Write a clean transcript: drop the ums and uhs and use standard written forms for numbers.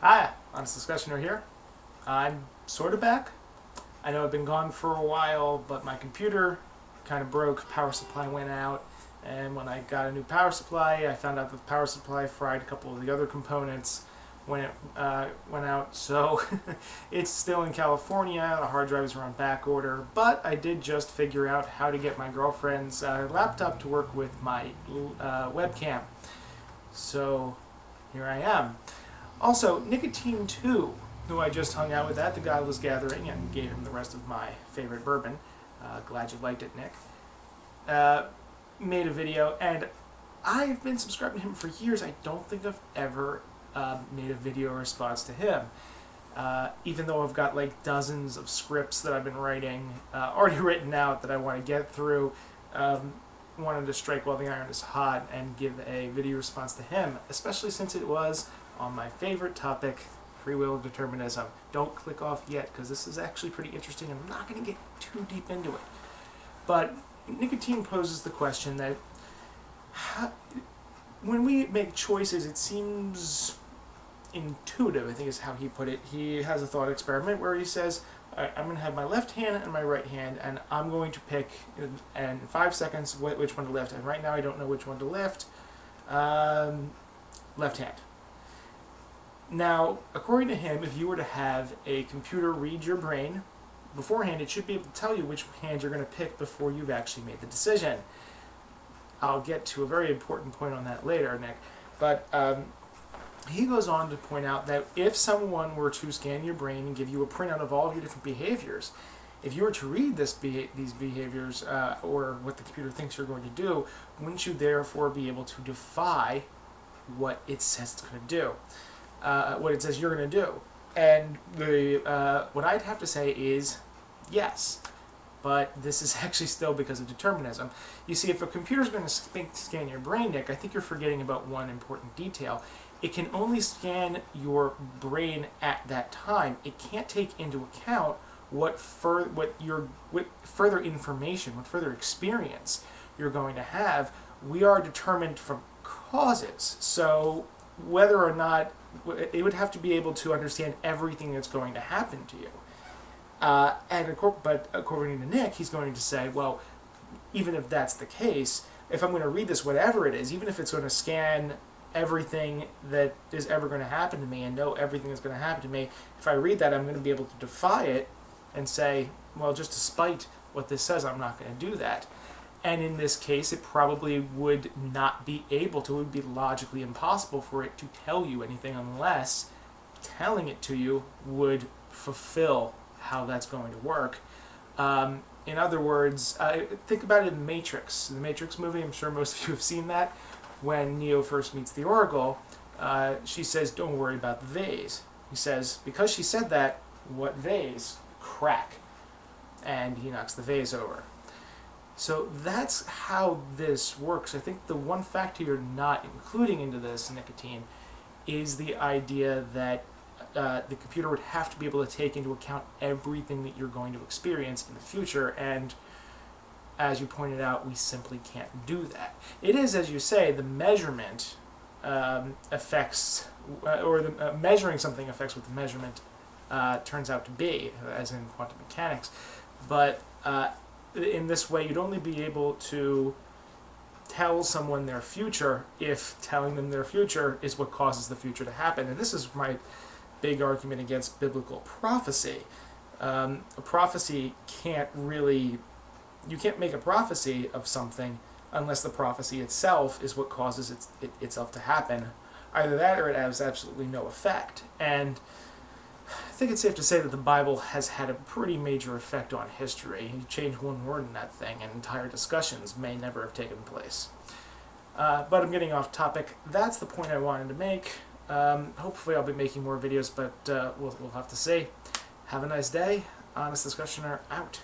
Hi, Honest Discussioner here. I'm sort of back. I know I've been gone for a while, but my computer kind of broke, power supply went out, and when I got a new power supply, I found out that the power supply fried a couple of the other components when it went out, so it's still in California, the hard drives are on back order, but I did just figure out how to get my girlfriend's laptop to work with my webcam. So here I am. Also, Nicotine 2, who I just hung out with at the Godless Gathering and gave him the rest of my favorite bourbon. Glad you liked it, Nick. Made a video, and I've been subscribing to him for years. I don't think I've ever made a video response to him. Even though I've got like dozens of scripts that I've been writing, already written out that I want to get through, wanted to strike while the iron is hot and give a video response to him, especially since it was on my favorite topic, free will determinism. Don't click off yet, because this is actually pretty interesting and I'm not going to get too deep into it. But Nicotine poses the question that when we make choices, it seems intuitive, I think is how he put it. He has a thought experiment where he says, I'm going to have my left hand and my right hand, and I'm going to pick in 5 seconds which one to lift. And right now I don't know which one to lift. Left hand. Now, according to him, if you were to have a computer read your brain beforehand, it should be able to tell you which hand you're going to pick before you've actually made the decision. I'll get to a very important point on that later, Nick. But he goes on to point out that if someone were to scan your brain and give you a printout of all of your different behaviors, if you were to read these behaviors or what the computer thinks you're going to do, wouldn't you therefore be able to defy what it says it's going to do? What it says you're going to do? And what I'd have to say is yes. But this is actually still because of determinism. You see, if a computer's going to scan your brain, Nick, I think you're forgetting about one important detail. It can only scan your brain at that time. It can't take into account what further information, what further experience you're going to have. We are determined from causes. So whether or not, it would have to be able to understand everything that's going to happen to you. But according to Nick, he's going to say, well, even if that's the case, if I'm going to read this, whatever it is, even if it's going to scan everything that is ever going to happen to me and know everything that's going to happen to me, if I read that, I'm going to be able to defy it and say, well, just despite what this says, I'm not going to do that. And in this case, it probably would not be able to. It would be logically impossible for it to tell you anything unless telling it to you would fulfill how that's going to work. In other words, think about it in Matrix. The Matrix movie, I'm sure most of you have seen that. When Neo first meets the Oracle, she says, don't worry about the vase. He says, because she said that, what vase? Crack. And he knocks the vase over. So that's how this works. I think the one factor you're not including into this, Nicotine, is the idea that the computer would have to be able to take into account everything that you're going to experience in the future, and as you pointed out, we simply can't do that. It is, as you say, the measurement affects, or the measuring something affects what the measurement turns out to be, as in quantum mechanics, but in this way, you'd only be able to tell someone their future if telling them their future is what causes the future to happen. And this is my big argument against biblical prophecy. A prophecy can't really... You can't make a prophecy of something unless the prophecy itself is what causes itself to happen. Either that or it has absolutely no effect. And I think it's safe to say that the Bible has had a pretty major effect on history. You change one word in that thing and entire discussions may never have taken place. But I'm getting off topic. That's the point I wanted to make. Hopefully I'll be making more videos, but we'll have to see. Have a nice day. Honest Discussioner out.